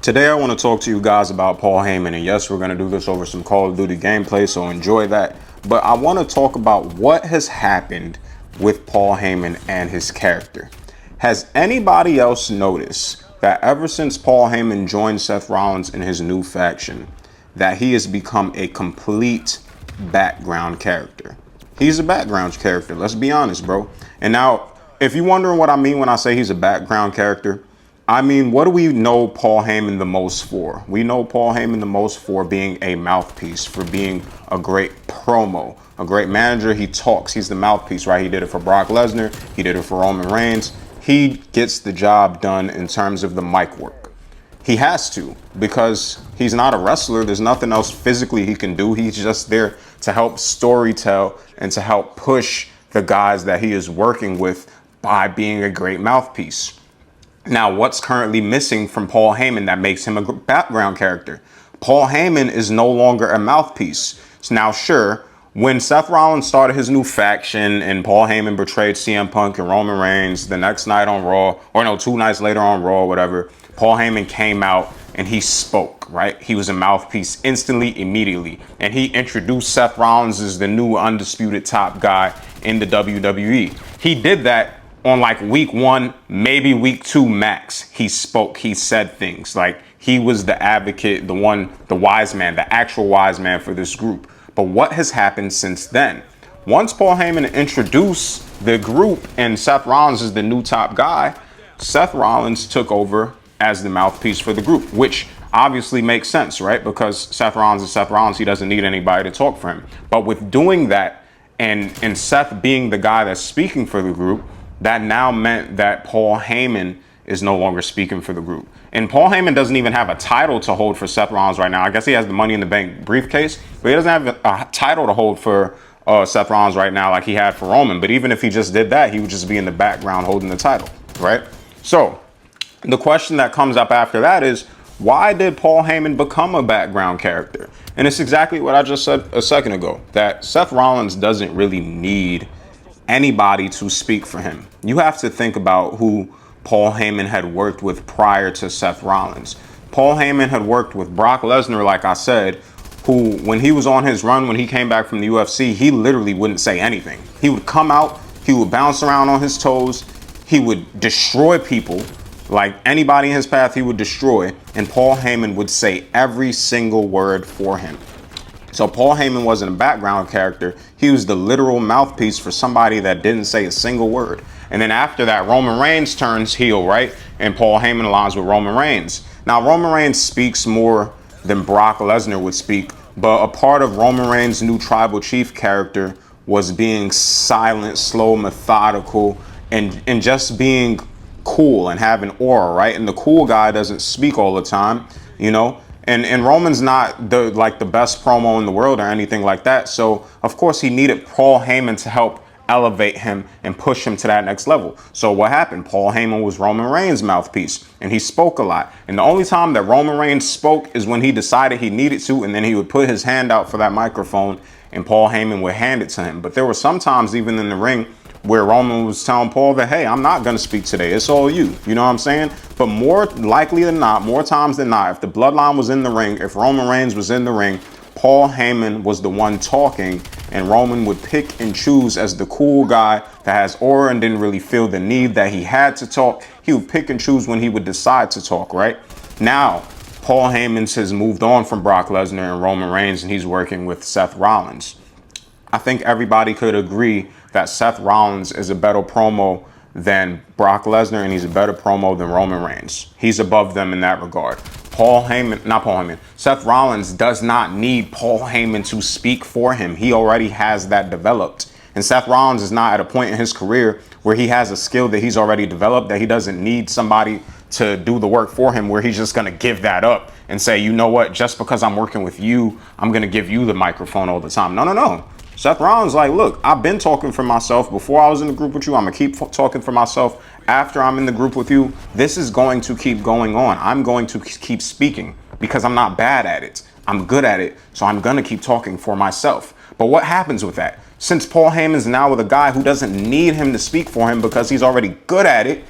Today I want to talk to you guys about Paul Heyman, and yes, we're going to do this over some Call of Duty gameplay, so enjoy that. But I want to talk about what has happened with Paul Heyman and his character. Has anybody else noticed that ever since Paul Heyman joined Seth Rollins in his new faction, that he has become a complete background character? He's a background character, let's be honest, bro. And now, if you're wondering what I mean when I say he's a background character, I mean, what do we know Paul Heyman the most for? We know Paul Heyman the most for being a mouthpiece, for being a great promo, a great manager. He talks. He's the mouthpiece, right? He did it for Brock Lesnar. He did it for Roman Reigns. He gets the job done in terms of the mic work. He has to, because he's not a wrestler. There's nothing else physically he can do. He's just there to help storytell and to help push the guys that he is working with by being a great mouthpiece. Now, what's currently missing from Paul Heyman that makes him a background character? Paul Heyman is no longer a mouthpiece. So now, sure, when Seth Rollins started his new faction and Paul Heyman betrayed CM Punk and Roman Reigns the next night on Raw, or no, 2 nights later on Raw, whatever, Paul Heyman came out and he spoke, right? He was a mouthpiece instantly, immediately. And he introduced Seth Rollins as the new undisputed top guy in the WWE. He did that on like week 1, maybe week 2 max. He spoke, he said things. Like, he was the advocate, the wise man, the actual wise man for this group. But what has happened since then? Once Paul Heyman introduced the group and Seth Rollins is the new top guy, Seth Rollins took over as the mouthpiece for the group, which obviously makes sense, right? Because Seth Rollins is Seth Rollins, he doesn't need anybody to talk for him. But with doing that and Seth being the guy that's speaking for the group, that now meant that Paul Heyman is no longer speaking for the group. And Paul Heyman doesn't even have a title to hold for Seth Rollins right now. I guess he has the Money in the Bank briefcase, but he doesn't have a title to hold for Seth Rollins right now like he had for Roman. But even if he just did that, he would just be in the background holding the title, right? So the question that comes up after that is, why did Paul Heyman become a background character? And it's exactly what I just said a second ago, that Seth Rollins doesn't really need anybody to speak for him. You have to think about who Paul Heyman had worked with prior to Seth Rollins. Paul Heyman had worked with Brock Lesnar, like I said, who, when he was on his run, when he came back from the UFC, he literally wouldn't say anything. He would come out, he would bounce around on his toes, he would destroy people. Like anybody in his path, he would destroy, and Paul Heyman would say every single word for him. So Paul Heyman wasn't a background character. He was the literal mouthpiece for somebody that didn't say a single word. And then after that, Roman Reigns turns heel, right? And Paul Heyman aligns with Roman Reigns. Now, Roman Reigns speaks more than Brock Lesnar would speak, but a part of Roman Reigns' new tribal chief character was being silent, slow, methodical, and just being cool and having aura, right? And the cool guy doesn't speak all the time, you know? And Roman's not the best promo in the world or anything like that. So, of course, he needed Paul Heyman to help elevate him and push him to that next level. So what happened? Paul Heyman was Roman Reigns' mouthpiece, and he spoke a lot. And the only time that Roman Reigns spoke is when he decided he needed to, and then he would put his hand out for that microphone, and Paul Heyman would hand it to him. But there were some times, even in the ring, where Roman was telling Paul that, hey, I'm not going to speak today. It's all you. You know what I'm saying? But more likely than not, more times than not, if the bloodline was in the ring, if Roman Reigns was in the ring, Paul Heyman was the one talking, and Roman would pick and choose as the cool guy that has aura and didn't really feel the need that he had to talk. He would pick and choose when he would decide to talk, right? Now, Paul Heyman has moved on from Brock Lesnar and Roman Reigns, and he's working with Seth Rollins. I think everybody could agree that Seth Rollins is a better promo than Brock Lesnar, and he's a better promo than Roman Reigns. He's above them in that regard. Seth Rollins does not need Paul Heyman to speak for him. He already has that developed. And Seth Rollins is not at a point in his career where he has a skill that he's already developed, that he doesn't need somebody to do the work for him, where he's just going to give that up and say, you know what, just because I'm working with you, I'm going to give you the microphone all the time. No. Seth Rollins like, look, I've been talking for myself before I was in the group with you. I'm going to keep talking for myself after I'm in the group with you. This is going to keep going on. I'm going to keep speaking because I'm not bad at it. I'm good at it. So I'm going to keep talking for myself. But what happens with that? Since Paul Heyman's now with a guy who doesn't need him to speak for him because he's already good at it,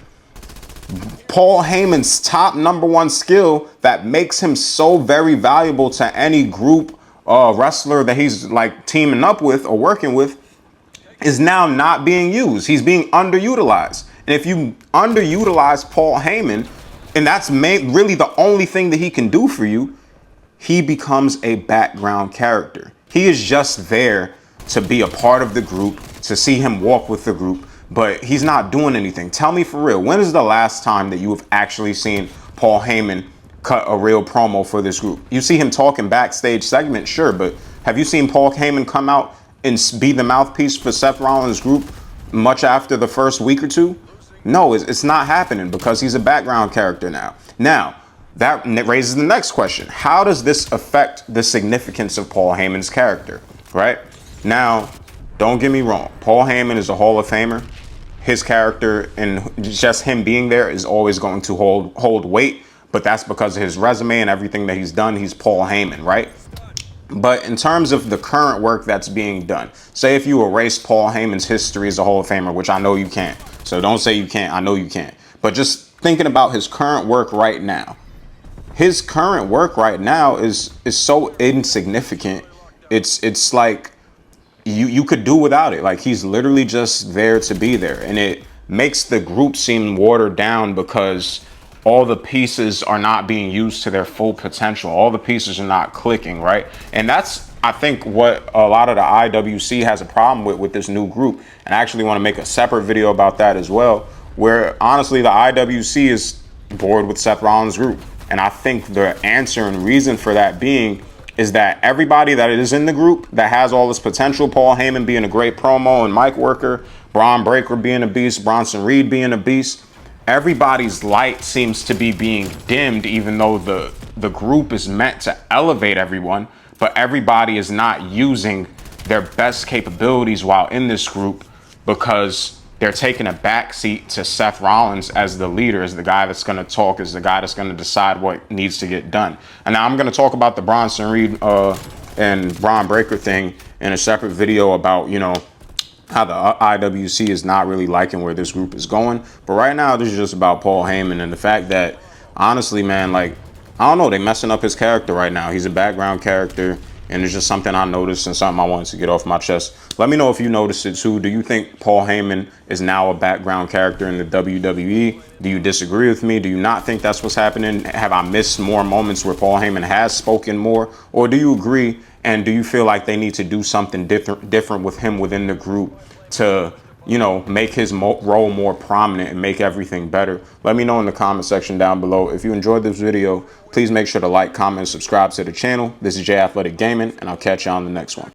Paul Heyman's top #1 skill that makes him so very valuable to any group wrestler that he's like teaming up with or working with is now not being used. He's being underutilized. And if you underutilize Paul Heyman, and that's really the only thing that he can do for you, he becomes a background character. He is just there to be a part of the group, to see him walk with the group, but he's not doing anything. Tell me for real, when is the last time that you have actually seen Paul Heyman cut a real promo for this group? You see him talking backstage segment, sure, but have you seen Paul Heyman come out and be the mouthpiece for Seth Rollins' group much after the first week or two? No, it's not happening because he's a background character now. Now, that raises the next question. How does this affect the significance of Paul Heyman's character, right? Now, don't get me wrong. Paul Heyman is a Hall of Famer. His character and just him being there is always going to hold weight, but that's because of his resume and everything that he's done. He's Paul Heyman, right? But in terms of the current work that's being done, say if you erase Paul Heyman's history as a Hall of Famer, which I know you can't. So don't say you can't. I know you can't. But just thinking about his current work right now, his current work right now is so insignificant. It's like you could do without it. Like he's literally just there to be there, and it makes the group seem watered down because all the pieces are not being used to their full potential. All the pieces are not clicking, right? And that's, I think, what a lot of the IWC has a problem with this new group. And I actually want to make a separate video about that as well, where honestly the IWC is bored with Seth Rollins' group. And I think the answer and reason for that being is that everybody that is in the group that has all this potential, Paul Heyman being a great promo and mic worker, Braun Breaker being a beast, Bronson Reed being a beast, everybody's light seems to be being dimmed, even though the group is meant to elevate everyone, but everybody is not using their best capabilities while in this group because they're taking a backseat to Seth Rollins as the leader, as the guy that's going to talk, as the guy that's going to decide what needs to get done. And now I'm going to talk about the Bronson Reed and Braun Breaker thing in a separate video about, you know, how the IWC is not really liking where this group is going. But right now, this is just about Paul Heyman and the fact that, honestly, man, like, I don't know, they're messing up his character right now. He's a background character, and it's just something I noticed and something I wanted to get off my chest. Let me know if you noticed it too. Do you think Paul Heyman is now a background character in the WWE? Do you disagree with me? Do you not think that's what's happening? Have I missed more moments where Paul Heyman has spoken more? Or do you agree? And do you feel like they need to do something different with him within the group to, you know, make his role more prominent and make everything better? Let me know in the comment section down below. If you enjoyed this video, please make sure to like, comment, and subscribe to the channel. This is J Athletic Gaming, and I'll catch you on the next one.